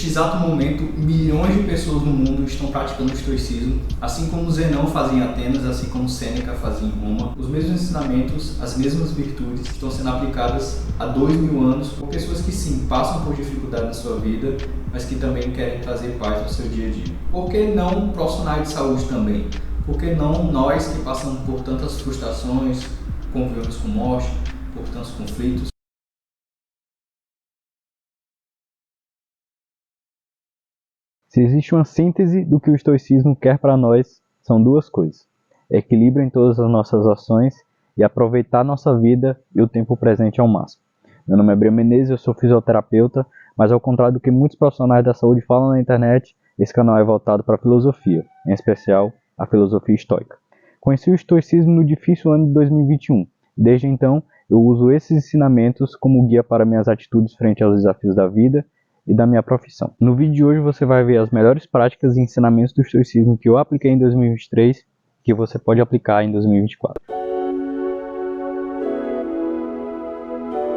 Neste exato momento, milhões de pessoas no mundo estão praticando o estoicismo, assim como Zenão fazia em Atenas, assim como Sêneca fazia em Roma. Os mesmos ensinamentos, as mesmas virtudes estão sendo aplicadas há 2000 anos por pessoas que sim, passam por dificuldade na sua vida, mas que também querem trazer paz no seu dia a dia. Por que não profissionais de saúde também? Por que não nós que passamos por tantas frustrações, convivemos com morte, por tantos conflitos? Se existe uma síntese do que o estoicismo quer para nós, são duas coisas: equilíbrio em todas as nossas ações e aproveitar nossa vida e o tempo presente ao máximo. Meu nome é Breno Menezes, eu sou fisioterapeuta, mas ao contrário do que muitos profissionais da saúde falam na internet, esse canal é voltado para a filosofia, em especial a filosofia estoica. Conheci o estoicismo no difícil ano de 2021. Desde então, eu uso esses ensinamentos como guia para minhas atitudes frente aos desafios da vida e da minha profissão. No vídeo de hoje você vai ver as melhores práticas e ensinamentos do estoicismo que eu apliquei em 2023 que você pode aplicar em 2024.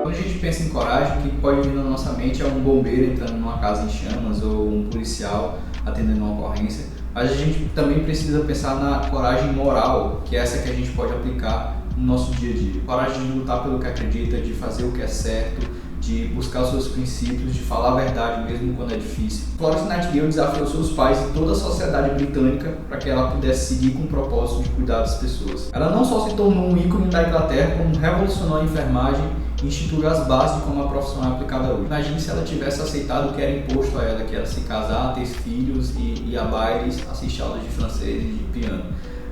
Quando a gente pensa em coragem, o que pode vir na nossa mente é um bombeiro entrando numa casa em chamas ou um policial atendendo uma ocorrência. Mas a gente também precisa pensar na coragem moral, que é essa que a gente pode aplicar no nosso dia a dia. Coragem de lutar pelo que acredita, de fazer o que é certo, de buscar os seus princípios, de falar a verdade mesmo quando é difícil. Florence Nightingale desafiou seus pais e toda a sociedade britânica para que ela pudesse seguir com o propósito de cuidar das pessoas. Ela não só se tornou um ícone da Inglaterra, como revolucionou a enfermagem e instituiu as bases de como a profissão é aplicada hoje. Imagine se ela tivesse aceitado o que era imposto a ela, que era se casar, ter filhos e ir a bailes, assistir aulas de francês e de piano.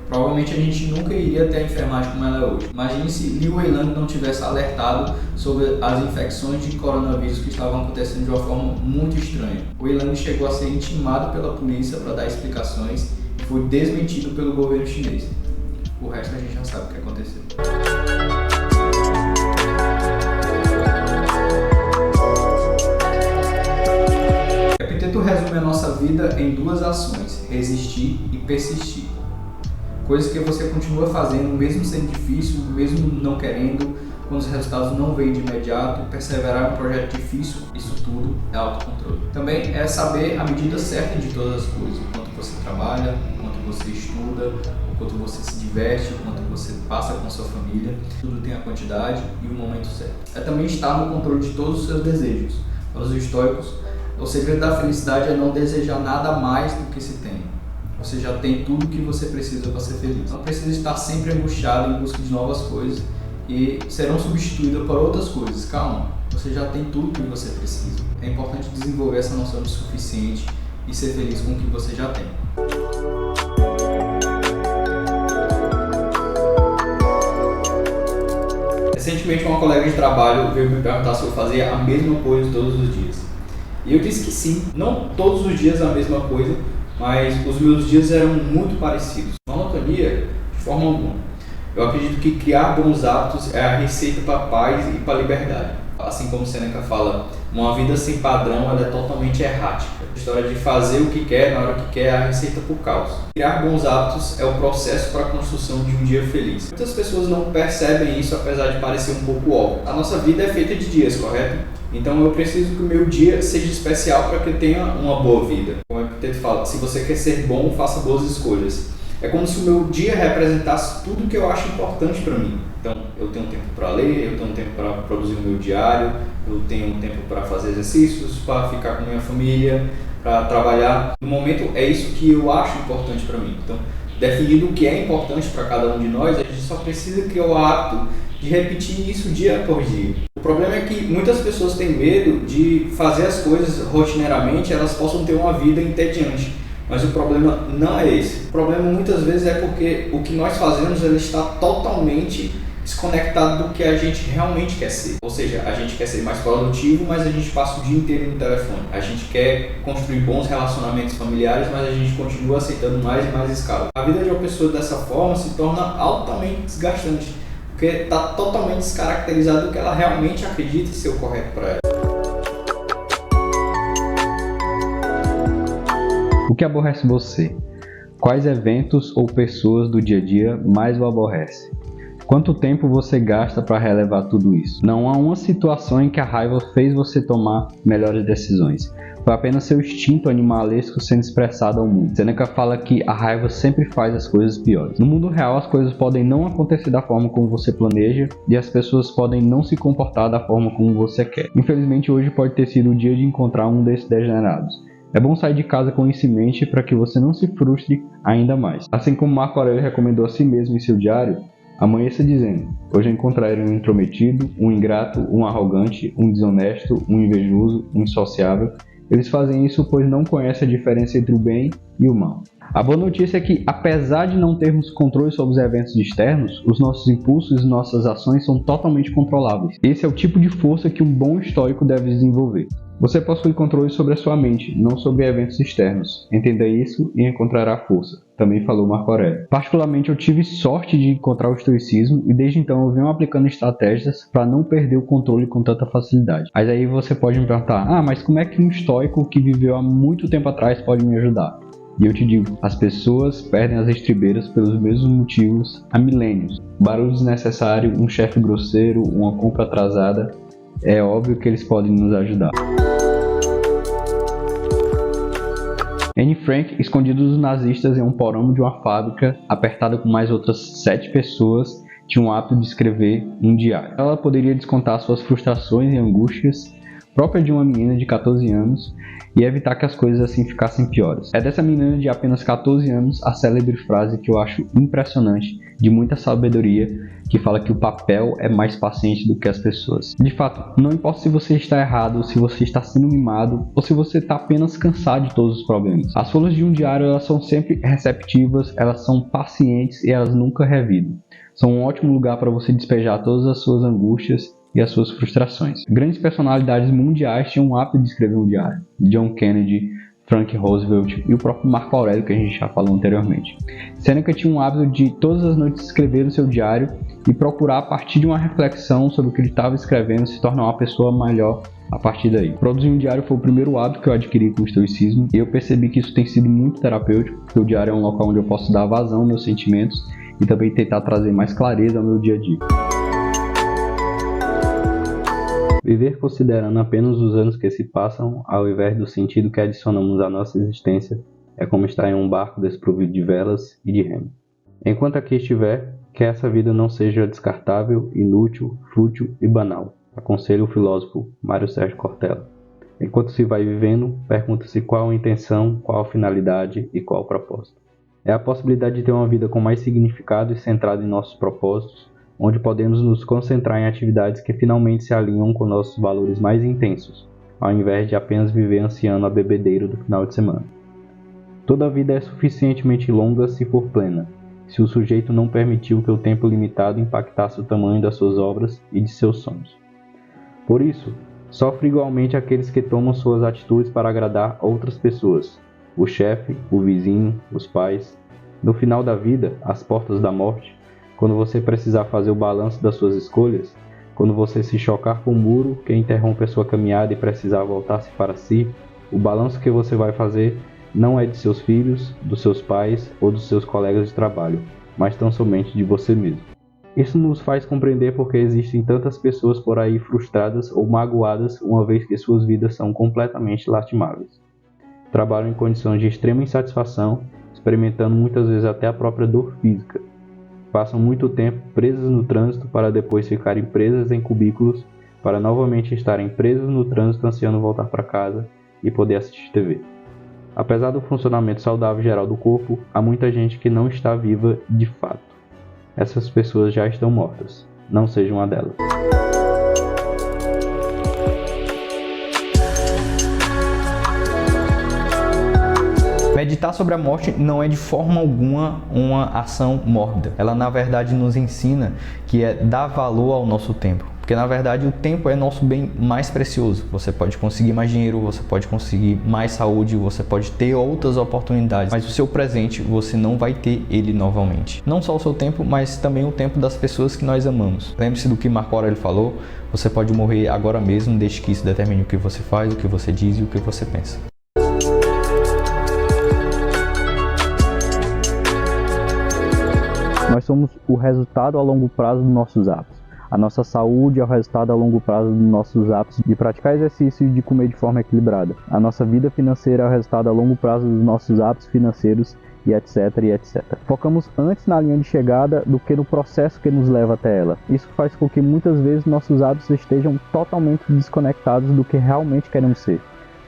Provavelmente a gente nunca iria ter a enfermagem como ela é hoje. Imagine se Li Wei-Lang não tivesse alertado sobre as infecções de coronavírus que estavam acontecendo de uma forma muito estranha. Wei-Lang chegou a ser intimado pela polícia para dar explicações e foi desmentido pelo governo chinês. O resto a gente já sabe o que aconteceu. Epiteto resume a nossa vida em duas ações: resistir e persistir. Coisas que você continua fazendo, mesmo sendo difícil, mesmo não querendo, quando os resultados não vêm de imediato. Perseverar em um projeto difícil, isso tudo é autocontrole. Também é saber a medida certa de todas as coisas: o quanto você trabalha, o quanto você estuda, o quanto você se diverte, o quanto você passa com a sua família. Tudo tem a quantidade e o momento certo. É também estar no controle de todos os seus desejos. Para os estoicos, o segredo da felicidade é não desejar nada mais do que se tem. Você já tem tudo o que você precisa para ser feliz. Não precisa estar sempre angustiado em busca de novas coisas e serão substituídas por outras coisas. Calma, você já tem tudo o que você precisa. É importante desenvolver essa noção de suficiente e ser feliz com o que você já tem. Recentemente uma colega de trabalho veio me perguntar se eu fazia a mesma coisa todos os dias. E eu disse que sim, não todos os dias a mesma coisa, mas os meus dias eram muito parecidos. Monotonia, de forma alguma. Eu acredito que criar bons hábitos é a receita para a paz e para a liberdade. Assim como Sêneca fala, uma vida sem padrão ela é totalmente errática. A história de fazer o que quer na hora que quer é a receita para o caos. Criar bons hábitos é o processo para a construção de um dia feliz. Muitas pessoas não percebem isso, apesar de parecer um pouco óbvio. A nossa vida é feita de dias, correto? Então eu preciso que o meu dia seja especial para que eu tenha uma boa vida. Como o Epiteto fala, se você quer ser bom, faça boas escolhas. É como se o meu dia representasse tudo que eu acho importante para mim. Então eu tenho tempo para ler, eu tenho tempo para produzir o meu diário, eu tenho tempo para fazer exercícios, para ficar com minha família, para trabalhar. No momento é isso que eu acho importante para mim. Então, definindo o que é importante para cada um de nós, a gente só precisa criar o hábito de repetir isso dia após dia. O problema é que muitas pessoas têm medo de fazer as coisas rotineiramente, elas possam ter uma vida entediante. Mas o problema não é esse. O problema muitas vezes é porque o que nós fazemos ele está totalmente desconectado do que a gente realmente quer ser. Ou seja, a gente quer ser mais produtivo, mas a gente passa o dia inteiro no telefone. A gente quer construir bons relacionamentos familiares, mas a gente continua aceitando mais e mais escala. A vida de uma pessoa dessa forma se torna altamente desgastante, porque está totalmente descaracterizado do que ela realmente acredita ser o correto para ela. O que aborrece você? Quais eventos ou pessoas do dia a dia mais o aborrece? Quanto tempo você gasta para relevar tudo isso? Não há uma situação em que a raiva fez você tomar melhores decisões. Foi apenas seu instinto animalesco sendo expressado ao mundo. Sêneca fala que a raiva sempre faz as coisas piores. No mundo real, as coisas podem não acontecer da forma como você planeja e as pessoas podem não se comportar da forma como você quer. Infelizmente, hoje pode ter sido o dia de encontrar um desses degenerados. É bom sair de casa com isso em mente para que você não se frustre ainda mais. Assim como Marco Aurélio recomendou a si mesmo em seu diário, amanheça dizendo: hoje encontrarei um intrometido, um ingrato, um arrogante, um desonesto, um invejoso, um insociável. Eles fazem isso pois não conhecem a diferença entre o bem e o mal. A boa notícia é que, apesar de não termos controle sobre os eventos externos, os nossos impulsos e nossas ações são totalmente controláveis. Esse é o tipo de força que um bom estoico deve desenvolver. Você possui controle sobre a sua mente, não sobre eventos externos. Entenda isso e encontrará força, também falou Marco Aurélio. Particularmente, eu tive sorte de encontrar o estoicismo e desde então eu venho aplicando estratégias para não perder o controle com tanta facilidade. Mas aí você pode me perguntar: mas como é que um estoico que viveu há muito tempo atrás pode me ajudar? E eu te digo, as pessoas perdem as estribeiras pelos mesmos motivos há milênios. Barulho desnecessário, um chefe grosseiro, uma compra atrasada. É óbvio que eles podem nos ajudar. Anne Frank, escondido dos nazistas em um porão de uma fábrica, apertada com mais outras 7 pessoas, tinha o hábito de escrever um diário. Ela poderia descontar suas frustrações e angústias, própria de uma menina de 14 anos, e evitar que as coisas assim ficassem piores. É dessa menina de apenas 14 anos a célebre frase que eu acho impressionante, de muita sabedoria, que fala que o papel é mais paciente do que as pessoas. De fato, não importa se você está errado, se você está sendo mimado, ou se você está apenas cansado de todos os problemas. As folhas de um diário elas são sempre receptivas, elas são pacientes e elas nunca revidam. São um ótimo lugar para você despejar todas as suas angústias e as suas frustrações. Grandes personalidades mundiais tinham o hábito de escrever um diário. John Kennedy, Frank Roosevelt e o próprio Marco Aurélio, que a gente já falou anteriormente. Sêneca tinha um hábito de todas as noites escrever no seu diário e procurar, a partir de uma reflexão sobre o que ele estava escrevendo, se tornar uma pessoa melhor a partir daí. Produzir um diário foi o primeiro hábito que eu adquiri com o estoicismo e eu percebi que isso tem sido muito terapêutico, porque o diário é um local onde eu posso dar vazão aos meus sentimentos e também tentar trazer mais clareza ao meu dia a dia. Viver considerando apenas os anos que se passam, ao invés do sentido que adicionamos à nossa existência, é como estar em um barco desprovido de velas e de remo. Enquanto aqui estiver, que essa vida não seja descartável, inútil, fútil e banal, aconselha o filósofo Mário Sérgio Cortella. Enquanto se vai vivendo, pergunta-se qual a intenção, qual a finalidade e qual o propósito. É a possibilidade de ter uma vida com mais significado e centrada em nossos propósitos, onde podemos nos concentrar em atividades que finalmente se alinham com nossos valores mais intensos, ao invés de apenas viver ansiando a bebedeira do final de semana. Toda a vida é suficientemente longa se for plena, se o sujeito não permitiu que o tempo limitado impactasse o tamanho das suas obras e de seus sonhos. Por isso, sofre igualmente aqueles que tomam suas atitudes para agradar outras pessoas, o chefe, o vizinho, os pais. No final da vida, às portas da morte, quando você precisar fazer o balanço das suas escolhas, quando você se chocar com um muro que interrompe a sua caminhada e precisar voltar-se para si, o balanço que você vai fazer não é de seus filhos, dos seus pais ou dos seus colegas de trabalho, mas tão somente de você mesmo. Isso nos faz compreender porque existem tantas pessoas por aí frustradas ou magoadas uma vez que suas vidas são completamente lastimáveis. Trabalham em condições de extrema insatisfação, experimentando muitas vezes até a própria dor física. Passam muito tempo presas no trânsito para depois ficarem presas em cubículos, para novamente estarem presas no trânsito ansiando voltar para casa e poder assistir TV. Apesar do funcionamento saudável geral do corpo, há muita gente que não está viva de fato. Essas pessoas já estão mortas. Não seja uma delas. Meditar sobre a morte não é de forma alguma uma ação mórbida. Ela, na verdade, nos ensina que é dar valor ao nosso tempo. Porque, na verdade, o tempo é nosso bem mais precioso. Você pode conseguir mais dinheiro, você pode conseguir mais saúde, você pode ter outras oportunidades. Mas o seu presente, você não vai ter ele novamente. Não só o seu tempo, mas também o tempo das pessoas que nós amamos. Lembre-se do que Marco Aurélio falou. Você pode morrer agora mesmo, desde que isso determine o que você faz, o que você diz e o que você pensa. Nós somos o resultado a longo prazo dos nossos atos. A nossa saúde é o resultado a longo prazo dos nossos hábitos de praticar exercício e de comer de forma equilibrada. A nossa vida financeira é o resultado a longo prazo dos nossos hábitos financeiros e etc, e etc. Focamos antes na linha de chegada do que no processo que nos leva até ela. Isso faz com que muitas vezes nossos hábitos estejam totalmente desconectados do que realmente queremos ser.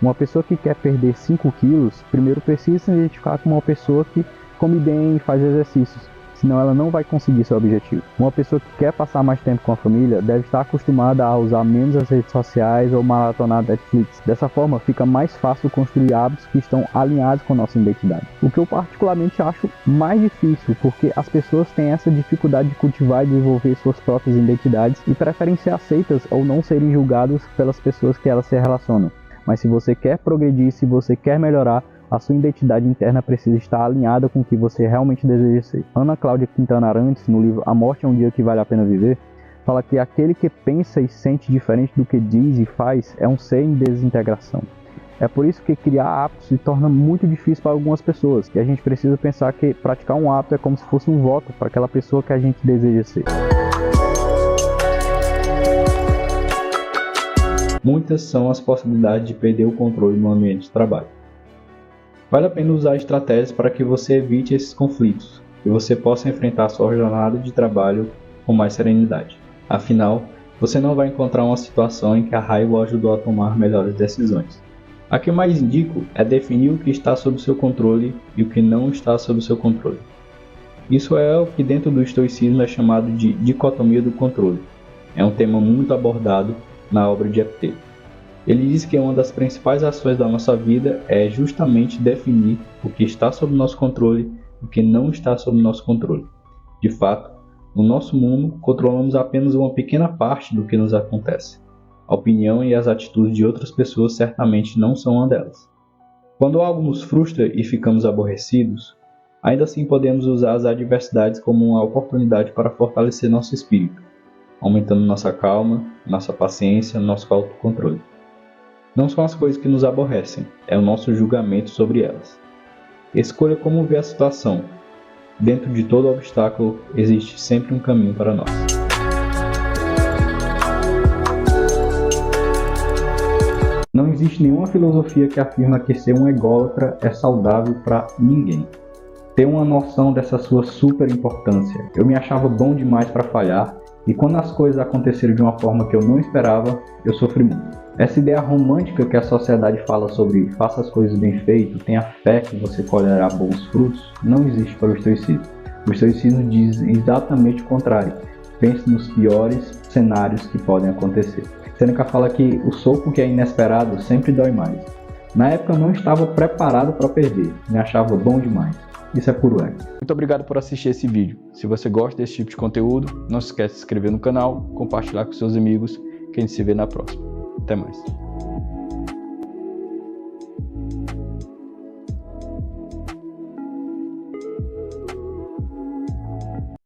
Uma pessoa que quer perder 5 quilos, primeiro precisa se identificar como uma pessoa que come bem e faz exercícios, senão ela não vai conseguir seu objetivo. Uma pessoa que quer passar mais tempo com a família deve estar acostumada a usar menos as redes sociais ou maratonar Netflix. Dessa forma, fica mais fácil construir hábitos que estão alinhados com a nossa identidade. O que eu particularmente acho mais difícil, porque as pessoas têm essa dificuldade de cultivar e desenvolver suas próprias identidades e preferem ser aceitas ou não serem julgadas pelas pessoas que elas se relacionam. Mas se você quer progredir, se você quer melhorar, a sua identidade interna precisa estar alinhada com o que você realmente deseja ser. Ana Cláudia Quintana Arantes, no livro A Morte é um Dia que Vale a Pena Viver, fala que aquele que pensa e sente diferente do que diz e faz é um ser em desintegração. É por isso que criar hábitos se torna muito difícil para algumas pessoas, e a gente precisa pensar que praticar um hábito é como se fosse um voto para aquela pessoa que a gente deseja ser. Muitas são as possibilidades de perder o controle no ambiente de trabalho. Vale a pena usar estratégias para que você evite esses conflitos e você possa enfrentar sua jornada de trabalho com mais serenidade. Afinal, você não vai encontrar uma situação em que a raiva o ajudou a tomar melhores decisões. A que mais indico é definir o que está sob seu controle e o que não está sob seu controle. Isso é o que dentro do estoicismo é chamado de dicotomia do controle. É um tema muito abordado na obra de Epicteto. Ele diz que uma das principais ações da nossa vida é justamente definir o que está sob nosso controle e o que não está sob nosso controle. De fato, no nosso mundo, controlamos apenas uma pequena parte do que nos acontece. A opinião e as atitudes de outras pessoas certamente não são uma delas. Quando algo nos frustra e ficamos aborrecidos, ainda assim podemos usar as adversidades como uma oportunidade para fortalecer nosso espírito, aumentando nossa calma, nossa paciência, nosso autocontrole. Não são as coisas que nos aborrecem, é o nosso julgamento sobre elas. Escolha como ver a situação. Dentro de todo obstáculo, existe sempre um caminho para nós. Não existe nenhuma filosofia que afirma que ser um ególatra é saudável para ninguém. Ter uma noção dessa sua super importância. Eu me achava bom demais para falhar, e quando as coisas aconteceram de uma forma que eu não esperava, eu sofri muito. Essa ideia romântica que a sociedade fala sobre faça as coisas bem feito, tenha fé que você colherá bons frutos, não existe para o estoicismo. O estoicismo diz exatamente o contrário. Pense nos piores cenários que podem acontecer. Sêneca fala que o soco que é inesperado sempre dói mais. Na época eu não estava preparado para perder, me achava bom demais. Isso é puro ego. Muito obrigado por assistir esse vídeo. Se você gosta desse tipo de conteúdo, não se esqueça de se inscrever no canal, compartilhar com seus amigos, que a gente se vê na próxima. Até mais.